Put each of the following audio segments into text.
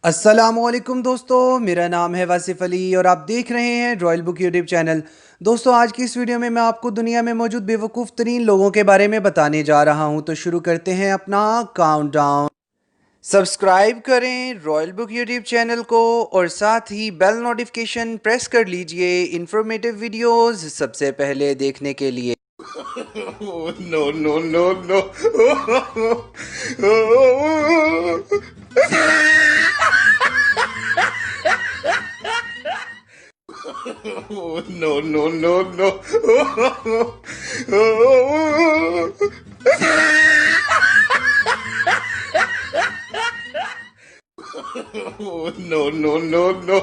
अस्सलामुअलैकुम दोस्तों, मेरा नाम है वासिफ़ अली और आप देख रहे हैं रॉयल बुक यूट्यूब चैनल। दोस्तों, आज की इस वीडियो में मैं आपको दुनिया में मौजूद बेवकूफ़ तरीन लोगों के बारे में बताने जा रहा हूं। तो शुरू करते हैं अपना काउंटडाउन। सब्सक्राइब करें रॉयल बुक यूट्यूब चैनल को और साथ ही बेल नोटिफिकेशन प्रेस कर लीजिए इंफॉर्मेटिव वीडियोस सबसे पहले देखने के लिए। Oh, no, no, no, no. Oh, no, no, no, no. Oh, no, no, no, no.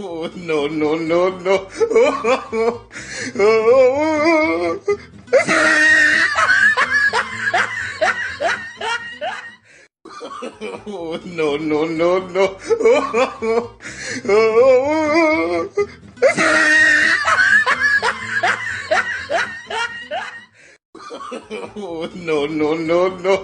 Oh, no, no, no, no. Oh, no, no, no, no. Oh, no, no, no, no.